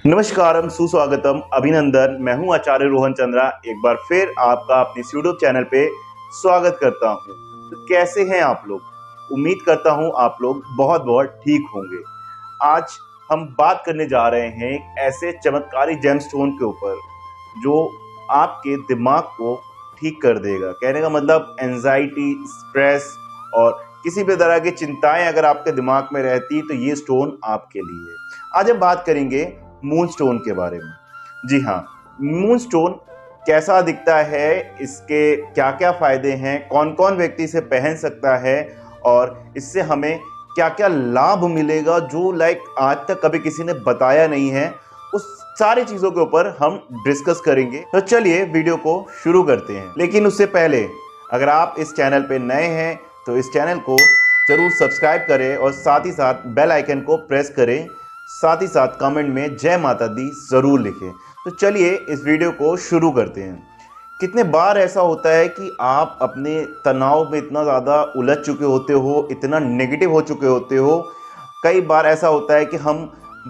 नमस्कारम, सुस्वागतम, अभिनंदन। मैं हूं आचार्य रोहन चंद्रा। एक बार फिर आपका अपने यूट्यूब चैनल पे स्वागत करता हूं। तो कैसे हैं आप लोग? उम्मीद करता हूं आप लोग बहुत बहुत ठीक होंगे। आज हम बात करने जा रहे हैं एक ऐसे चमत्कारी जेमस्टोन के ऊपर जो आपके दिमाग को ठीक कर देगा। कहने का मतलब एंजाइटी, स्ट्रेस और किसी भी तरह की चिंताएं अगर आपके दिमाग में रहती तो ये स्टोन आपके लिए है। आज हम बात करेंगे मून स्टोन के बारे में। जी हाँ, मून स्टोन कैसा दिखता है, इसके क्या क्या फायदे हैं, कौन कौन व्यक्ति इसे पहन सकता है और इससे हमें क्या क्या लाभ मिलेगा जो आज तक कभी किसी ने बताया नहीं है, उस सारी चीजों के ऊपर हम डिस्कस करेंगे। तो चलिए वीडियो को शुरू करते हैं। लेकिन उससे पहले अगर आप इस चैनल पे नए हैं तो इस चैनल को जरूर सब्सक्राइब करें और साथ ही साथ बेल आइकन को प्रेस करें। साथ ही साथ कमेंट में जय माता दी जरूर लिखें। तो चलिए इस वीडियो को शुरू करते हैं। कितने बार ऐसा होता है कि आप अपने तनाव में इतना ज़्यादा उलझ चुके होते हो, इतना नेगेटिव हो चुके होते हो। कई बार ऐसा होता है कि हम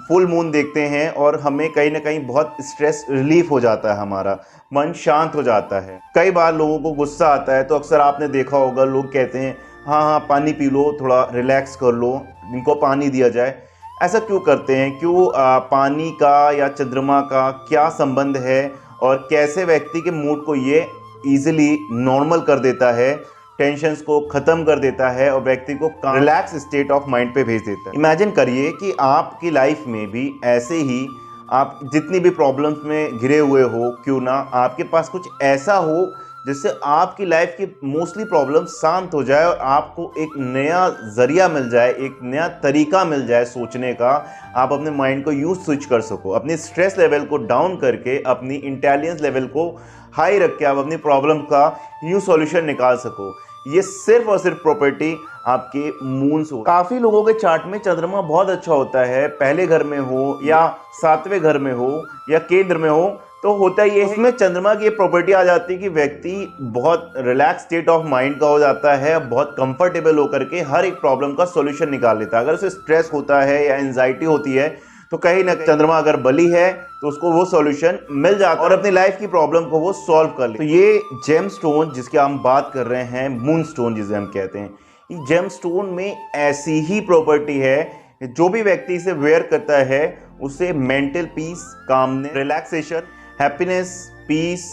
फुल मून देखते हैं और हमें कहीं ना कहीं बहुत स्ट्रेस रिलीफ हो जाता है, हमारा मन शांत हो जाता है। कई बार लोगों को गुस्सा आता है तो अक्सर आपने देखा होगा, लोग कहते हैं हाँ हाँ पानी पी लो, थोड़ा रिलैक्स कर लो, इनको पानी दिया जाए। ऐसा क्यों करते हैं? क्यों? पानी का या चंद्रमा का क्या संबंध है और कैसे व्यक्ति के मूड को ये इजीली नॉर्मल कर देता है, टेंशन्स को ख़त्म कर देता है और व्यक्ति को रिलैक्स स्टेट ऑफ माइंड पे भेज देता है। इमेजिन करिए कि आपकी लाइफ में भी ऐसे ही आप जितनी भी प्रॉब्लम्स में घिरे हुए हो, क्यों ना आपके पास कुछ ऐसा हो जिससे आपकी लाइफ की मोस्टली प्रॉब्लम शांत हो जाए और आपको एक नया जरिया मिल जाए, एक नया तरीका मिल जाए सोचने का। आप अपने माइंड को यूँ स्विच कर सको, अपने स्ट्रेस लेवल को डाउन करके अपनी इंटेलिजेंस लेवल को हाई रख के आप अपनी प्रॉब्लम का यूँ सॉल्यूशन निकाल सको। ये सिर्फ और सिर्फ प्रॉपर्टी आपके मून से। काफ़ी लोगों के चार्ट में चंद्रमा बहुत अच्छा होता है, पहले घर में हो या सातवें घर में हो या केंद्र में हो, तो होता ये है उसमें चंद्रमा की प्रॉपर्टी आ जाती है कि व्यक्ति बहुत रिलैक्स स्टेट ऑफ माइंड का हो जाता है, बहुत कंफर्टेबल होकर के हर एक प्रॉब्लम का सॉल्यूशन निकाल लेता है। अगर उसे स्ट्रेस होता है या एंजाइटी होती है तो कहीं ना कहीं चंद्रमा अगर बली है तो उसको वो सॉल्यूशन मिल जाता है और अपनी लाइफ की प्रॉब्लम को वो सॉल्व कर ले। तो ये जेम स्टोन जिसकी हम बात कर रहे हैं, मून स्टोन जिसे हम कहते हैं, ये जेम स्टोन में ऐसी ही प्रॉपर्टी है, जो भी व्यक्ति इसे वेयर करता है उसे mental peace, calmness, relaxation, happiness, peace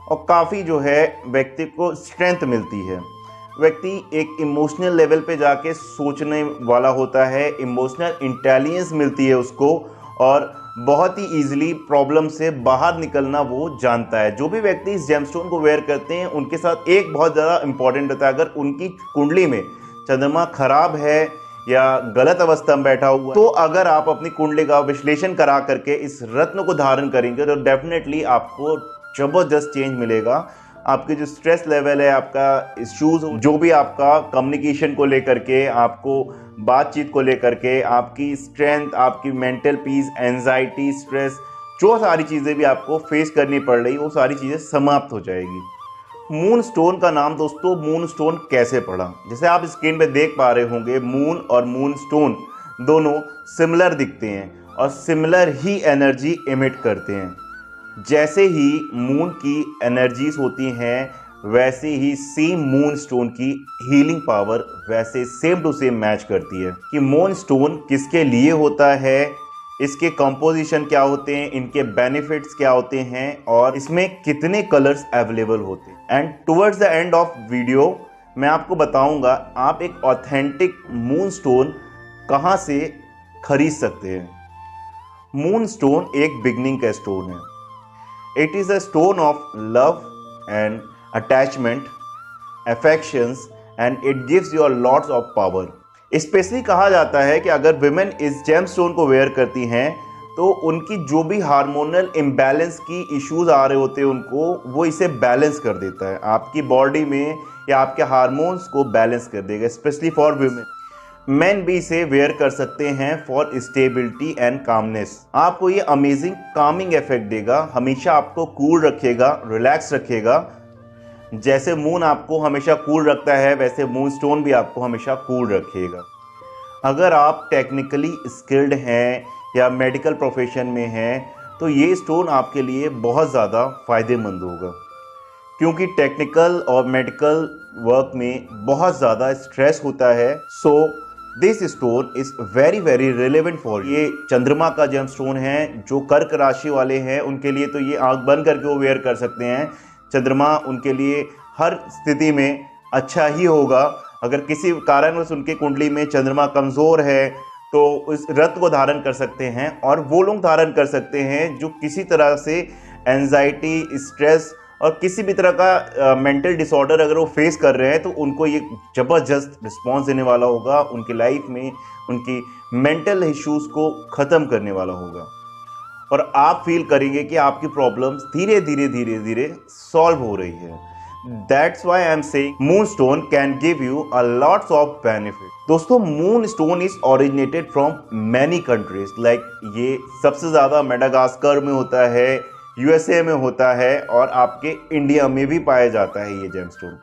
और काफ़ी जो है व्यक्ति को स्ट्रेंथ मिलती है। व्यक्ति एक इमोशनल लेवल पे जाके सोचने वाला होता है, इमोशनल इंटेलिजेंस मिलती है उसको और बहुत ही ईजिली प्रॉब्लम से बाहर निकलना वो जानता है। जो भी व्यक्ति इस जेमस्टोन को वेयर करते हैं उनके साथ एक बहुत ज़्यादा इंपॉर्टेंट होता है, अगर उनकी कुंडली में चंद्रमा खराब है या गलत अवस्था में बैठा हुआ, तो अगर आप अपनी कुंडली का विश्लेषण करा करके इस रत्न को धारण करेंगे तो डेफिनेटली आपको जबरदस्त चेंज मिलेगा। आपके जो स्ट्रेस लेवल है, आपका इश्यूज, जो भी आपका कम्युनिकेशन को लेकर के, आपको बातचीत को लेकर के, आपकी स्ट्रेंथ, आपकी मेंटल पीस, एंजाइटी, स्ट्रेस, जो सारी चीज़ें भी आपको फेस करनी पड़ रही वो सारी चीज़ें समाप्त हो जाएगी। मून स्टोन का नाम दोस्तों मून स्टोन कैसे पड़ा? जैसे आप स्क्रीन पे देख पा रहे होंगे, मून और मून स्टोन दोनों सिमिलर दिखते हैं और सिमिलर ही एनर्जी एमिट करते हैं। जैसे ही मून की एनर्जीज होती हैं वैसे ही सेम मून स्टोन की हीलिंग पावर वैसे सेम टू सेम मैच करती है। कि मून स्टोन किसके लिए होता है, इसके कंपोजिशन क्या होते हैं, इनके बेनिफिट्स क्या होते हैं और इसमें कितने कलर्स अवेलेबल होते हैं। And towards the end of video मैं आपको बताऊंगा आप एक ऑथेंटिक मून स्टोन कहां से खरीद सकते हैं। मून स्टोन एक बिगनिंग का स्टोन है। It is a stone of love and attachment, affections and it gives you lots of power. Specially कहा जाता है कि अगर विमेन इस जेम स्टोन को वेयर करती हैं तो उनकी जो भी हार्मोनल इम्बैलेंस की इश्यूज आ रहे होते हैं उनको वो इसे बैलेंस कर देता है, आपकी बॉडी में या आपके हार्मोन्स को बैलेंस कर देगा। स्पेशली फॉर विमेन, मैन भी इसे वेयर कर सकते हैं फॉर स्टेबिलिटी एंड कामनेस। आपको ये अमेजिंग कामिंग इफेक्ट देगा, हमेशा आपको कूल रखेगा, रिलैक्स रखेगा। जैसे मून आपको हमेशा कूल रखता है वैसे मून स्टोन भी आपको हमेशा कूल रखेगा। अगर आप टेक्निकली स्किल्ड हैं या मेडिकल प्रोफेशन में हैं तो ये स्टोन आपके लिए बहुत ज़्यादा फ़ायदेमंद होगा, क्योंकि टेक्निकल और मेडिकल वर्क में बहुत ज़्यादा स्ट्रेस होता है। So this stone is very very relevant for. ये चंद्रमा का जेम स्टोन है। जो कर्क राशि वाले हैं उनके लिए तो ये आंख बंद करके वो वेयर कर सकते हैं। चंद्रमा उनके लिए हर स्थिति में अच्छा ही होगा। अगर किसी कारणवश उनके कुंडली में चंद्रमा कमज़ोर है तो इस रत्न को धारण कर सकते हैं, और वो लोग धारण कर सकते हैं जो किसी तरह से एंजाइटी, स्ट्रेस और किसी भी तरह का मेंटल डिसऑर्डर अगर वो फेस कर रहे हैं तो उनको ये ज़बरदस्त रिस्पॉन्स देने वाला होगा। उनकी लाइफ में उनकी मेंटल इश्यूज़ को ख़त्म करने वाला होगा, और आप फील करेंगे कि आपकी प्रॉब्लम्स धीरे धीरे धीरे धीरे सॉल्व हो रही है। That's why I'm saying moonstone can give you a lots of benefit। दोस्तों, moonstone is originated from many countries। like ये सबसे ज़्यादा मेडागास्कर में होता है, USA में होता है, और आपके इंडिया में भी पाया जाता है। ये जेमस्टोन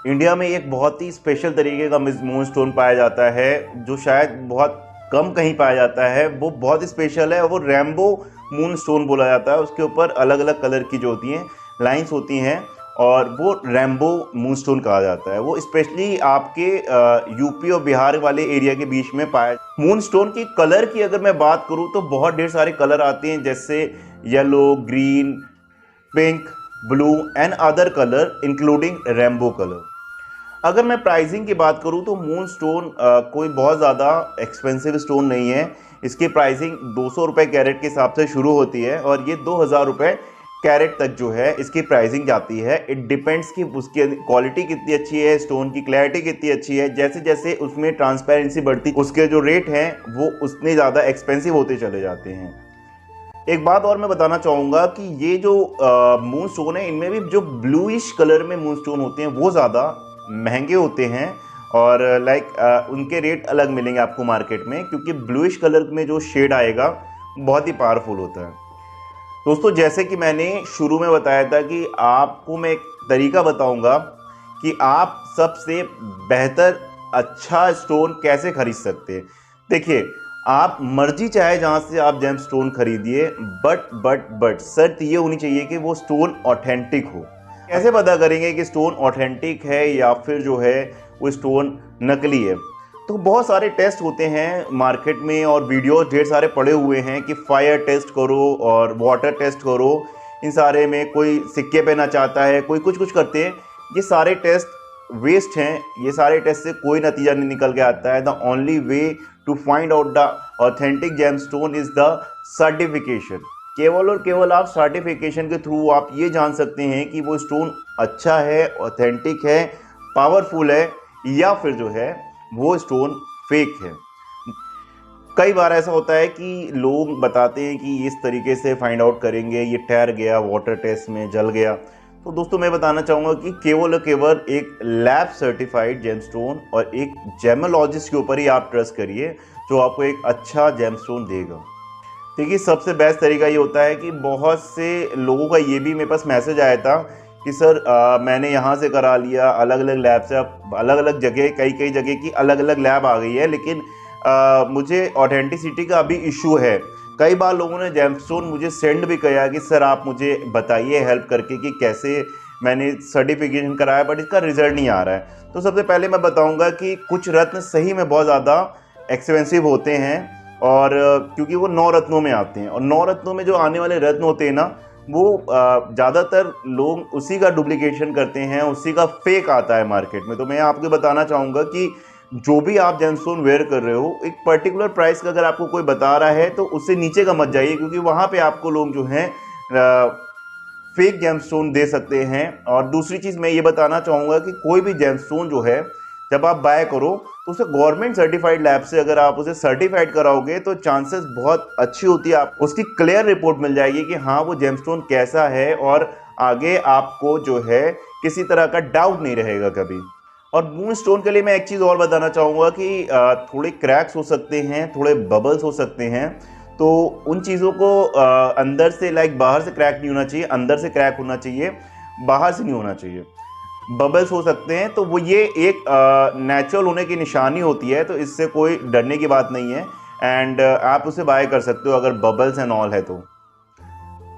इंडिया में एक बहुत ही स्पेशल तरीके का मूनस्टोन पाया जाता है जो शायद बहुत कम कहीं पाया जाता है। वो बहुत स्पेशल है, वो रैम्बो मूनस्टोन बोला जाता है। उसके ऊपर अलग अलग कलर की जो होती हैं लाइंस होती हैं, और वो रैम्बो मूनस्टोन कहा जाता है। वो स्पेशली आपके यूपी और बिहार वाले एरिया के बीच में पाया। मूनस्टोन की कलर की अगर मैं बात करूं तो बहुत ढेर सारे कलर आते हैं, जैसे yellow, green, pink, blue and other colour including Rambo colour. अगर मैं प्राइसिंग की बात करूं तो मूनस्टोन कोई बहुत ज़्यादा एक्सपेंसिव स्टोन नहीं है। इसकी प्राइसिंग 200 रुपये कैरेट के हिसाब से शुरू होती है, और ये 2000 रुपये कैरेट तक जो है इसकी प्राइसिंग जाती है। इट डिपेंड्स कि उसकी क्वालिटी कितनी अच्छी है, स्टोन की क्लैरिटी कितनी अच्छी है। जैसे जैसे उसमें ट्रांसपेरेंसी बढ़ती, उसके जो रेट हैं वो उतने ज़्यादा एक्सपेंसिव होते चले जाते हैं। एक बात और मैं बताना चाहूँगा कि ये जो मून स्टोन है, इनमें भी जो ब्लूइश कलर में मून स्टोन होते हैं वो ज़्यादा महंगे होते हैं, और उनके रेट अलग मिलेंगे आपको मार्केट में, क्योंकि ब्लूइश कलर में जो शेड आएगा बहुत ही पावरफुल होता है। दोस्तों, जैसे कि मैंने शुरू में बताया था कि आपको मैं एक तरीका बताऊंगा कि आप सबसे बेहतर अच्छा स्टोन कैसे खरीद सकते हैं। देखिए, आप मर्जी चाहे जहां से आप जेम स्टोन खरीदिए, बट शर्त ये होनी चाहिए कि वो स्टोन ऑथेंटिक हो। कैसे पता करेंगे कि स्टोन ऑथेंटिक है या फिर जो है वो स्टोन नकली है? तो बहुत सारे टेस्ट होते हैं मार्केट में, और वीडियोस ढेर सारे पड़े हुए हैं कि फायर टेस्ट करो और वाटर टेस्ट करो। इन सारे में कोई सिक्के पे ना चाहता है, कोई कुछ कुछ करते हैं। ये सारे टेस्ट वेस्ट हैं। ये सारे टेस्ट से कोई नतीजा नहीं निकल के आता है। The only way to find out the authentic gemstone is the certification. केवल और केवल आप सर्टिफिकेशन के थ्रू आप ये जान सकते हैं कि वो स्टोन अच्छा है, ऑथेंटिक है, पावरफुल है, या फिर जो है वो स्टोन फेक है। कई बार ऐसा होता है कि लोग बताते हैं कि इस तरीके से फाइंड आउट करेंगे, ये ठहर गया, वाटर टेस्ट में जल गया। तो दोस्तों, मैं बताना चाहूँगा कि केवल और केवल एक लैब सर्टिफाइड जेमस्टोन और एक जेमोलॉजिस्ट के ऊपर ही आप ट्रस्ट करिए, जो आपको एक अच्छा जेमस्टोन देगा। देखिए, सबसे बेस्ट तरीका ये होता है कि बहुत से लोगों का ये भी मेरे पास मैसेज आया था कि सर मैंने यहाँ से करा लिया, अलग अलग लैब से, अब अलग अलग जगह, कई जगह की अलग अलग लैब आ गई है, लेकिन मुझे ऑथेंटिसिटी का अभी इशू है। कई बार लोगों ने जेमस्टोन मुझे सेंड भी किया कि सर आप मुझे बताइए हेल्प करके कि कैसे मैंने सर्टिफिकेशन कराया बट इसका रिजल्ट नहीं आ रहा है। तो सबसे पहले मैं बताऊंगा कि कुछ रत्न सही में बहुत ज़्यादा एक्सपेंसिव होते हैं, और क्योंकि वो 9 रत्नों में आते हैं, और 9 रत्नों में जो आने वाले रत्न होते हैं ना, वो ज़्यादातर लोग उसी का डुप्लीकेशन करते हैं, उसी का फेक आता है मार्केट में। तो मैं आपको बताना चाहूँगा कि जो भी आप जेमस्टोन वेयर कर रहे हो, एक पर्टिकुलर प्राइस का अगर आपको कोई बता रहा है तो उससे नीचे का मत जाइए, क्योंकि वहाँ पे आपको लोग जो हैं फेक जेमस्टोन दे सकते हैं। और दूसरी चीज़ मैं ये बताना चाहूँगा कि कोई भी जेमस्टोन जो है जब आप बाय करो तो उसे गवर्नमेंट सर्टिफाइड लैब से अगर आप उसे सर्टिफाइड कराओगे तो चांसेस बहुत अच्छी होती है, आप उसकी क्लियर रिपोर्ट मिल जाएगी कि हाँ वो जेमस्टोन कैसा है, और आगे आपको जो है किसी तरह का डाउट नहीं रहेगा कभी। और मूनस्टोन के लिए मैं एक चीज़ और बताना चाहूँगा कि थोड़े क्रैक्स हो सकते हैं, थोड़े बबल्स हो सकते हैं, तो उन चीज़ों को अंदर से बाहर से क्रैक नहीं होना चाहिए, अंदर से क्रैक होना चाहिए, बाहर से नहीं होना चाहिए। बबल्स हो सकते हैं तो वो ये एक नेचुरल होने की निशानी होती है, तो इससे कोई डरने की बात नहीं है। एंड आप उसे बाय कर सकते हो अगर बबल्स एंड ऑल है तो।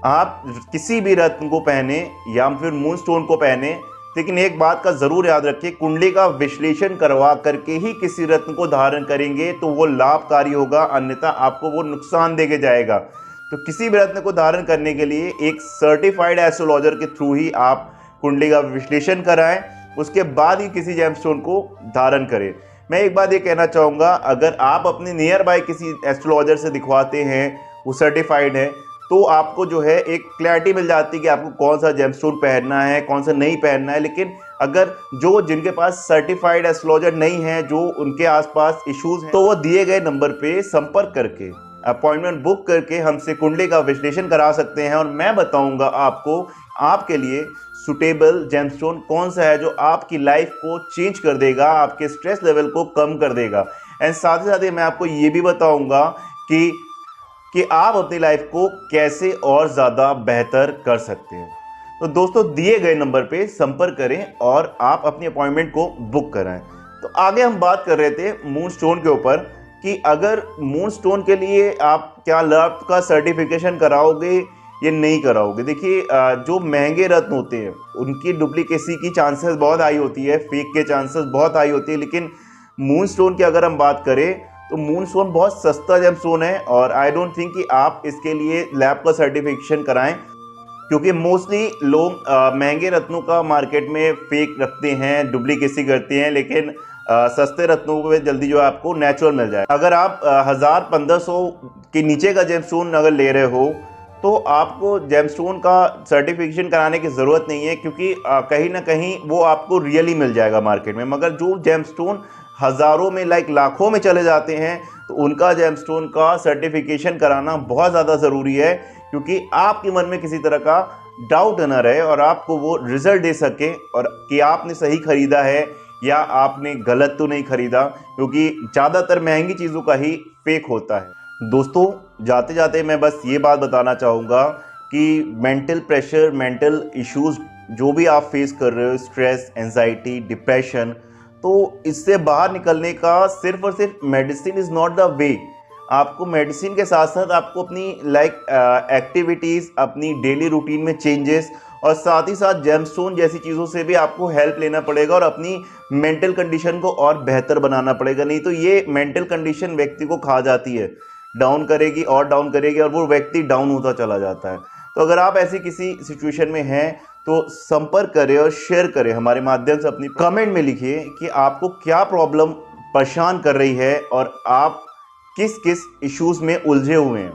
आप किसी भी रत्न को पहने या फिर मून स्टोन को पहने, लेकिन एक बात का जरूर याद रखिए, कुंडली का विश्लेषण करवा करके ही किसी रत्न को धारण करेंगे तो वो लाभकारी होगा, अन्यथा आपको वो नुकसान देके जाएगा। तो किसी भी रत्न को धारण करने के लिए एक सर्टिफाइड एस्ट्रोलॉजर के थ्रू ही आप कुंडली का विश्लेषण कराएं, उसके बाद ही किसी जेमस्टोन को धारण करें। मैं एक बात ये कहना चाहूँगा, अगर आप अपने नियर बाय किसी एस्ट्रोलॉजर से दिखवाते हैं, वो सर्टिफाइड है, तो आपको जो है एक क्लैरिटी मिल जाती है कि आपको कौन सा जेमस्टोन पहनना है, कौन सा नहीं पहनना है। लेकिन अगर जिनके पास सर्टिफाइड एस्ट्रोलॉजर नहीं है, जो उनके आसपास इश्यूज हैं, तो वो दिए गए नंबर पे संपर्क करके अपॉइंटमेंट बुक करके हमसे कुंडली का विश्लेषण करा सकते हैं और मैं बताऊंगा आपको आपके लिए सुटेबल जेमस्टोन कौन सा है जो आपकी लाइफ को चेंज कर देगा, आपके स्ट्रेस लेवल को कम कर देगा। एंड साथ ही साथ मैं आपको ये भी बताऊंगा कि आप अपनी लाइफ को कैसे और ज़्यादा बेहतर कर सकते हैं। तो दोस्तों, दिए गए नंबर पे संपर्क करें और आप अपनी अपॉइंटमेंट को बुक कराएं। तो आगे हम बात कर रहे थे मून स्टोन के ऊपर कि अगर मून स्टोन के लिए आप क्या लव का सर्टिफिकेशन कराओगे या नहीं कराओगे। देखिए, जो महंगे रत्न होते हैं उनकी डुप्लीकेसी की चांसेस बहुत हाई होती है, फेक के चांसेस बहुत हाई होती है। लेकिन मून स्टोन की अगर हम बात करें तो मून स्टोन बहुत सस्ता जेमस्टोन है और आई डोंट थिंक कि आप इसके लिए लैब का सर्टिफिकेशन कराएं, क्योंकि मोस्टली लोग महंगे रत्नों का मार्केट में फेक रखते हैं, डुप्लीकेसी करते हैं, लेकिन सस्ते रत्नों में जल्दी जो आपको नेचुरल मिल जाए। अगर आप 1000-1500 के नीचे का जेमस्टोन अगर ले रहे हो तो आपको जेमस्टोन का सर्टिफिकेशन कराने की ज़रूरत नहीं है, क्योंकि कहीं ना कहीं वो आपको रियली मिल जाएगा मार्केट में। मगर जो जेमस्टोन हज़ारों में लाखों में चले जाते हैं, तो उनका जेमस्टोन का सर्टिफिकेशन कराना बहुत ज़्यादा ज़रूरी है, क्योंकि आपके मन में किसी तरह का डाउट न रहे और आपको वो रिजल्ट दे सके और कि आपने सही खरीदा है या आपने गलत तो नहीं खरीदा, क्योंकि ज़्यादातर महंगी चीज़ों का ही फेक होता है। दोस्तों, जाते जाते मैं बस ये बात बताना चाहूँगा कि मेंटल प्रेशर, मेंटल इश्यूज़ जो भी आप फेस कर रहे हो, स्ट्रेस, एंजाइटी, डिप्रेशन, तो इससे बाहर निकलने का सिर्फ और सिर्फ medicine is not the way. आपको मेडिसिन के साथ साथ आपको अपनी एक्टिविटीज़, अपनी डेली रूटीन में चेंजेस और साथ ही साथ जेमस्टोन जैसी चीज़ों से भी आपको हेल्प लेना पड़ेगा और अपनी मेंटल कंडीशन को और बेहतर बनाना पड़ेगा। नहीं तो ये मेंटल कंडीशन व्यक्ति को खा जाती है, डाउन करेगी और डाउन करेगी और वो व्यक्ति डाउन होता चला जाता है। तो अगर आप ऐसी किसी सिचुएशन में हैं तो संपर्क करें और शेयर करें हमारे माध्यम से। अपनी कमेंट में लिखिए कि आपको क्या प्रॉब्लम परेशान कर रही है और आप किस किस इश्यूज़ में उलझे हुए हैं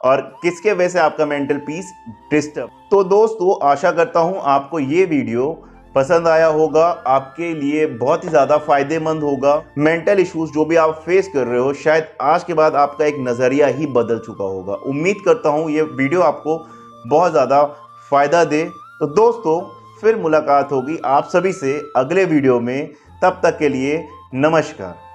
और किसके वजह से आपका मेंटल पीस डिस्टर्ब। तो दोस्तों, आशा करता हूं आपको ये वीडियो पसंद आया होगा, आपके लिए बहुत ही ज़्यादा फायदेमंद होगा। मेंटल इश्यूज़ जो भी आप फेस कर रहे हो, शायद आज के बाद आपका एक नज़रिया ही बदल चुका होगा। उम्मीद करता हूँ ये वीडियो आपको बहुत ज़्यादा फ़ायदा दे। तो दोस्तों, फिर मुलाकात होगी आप सभी से अगले वीडियो में। तब तक के लिए नमस्कार।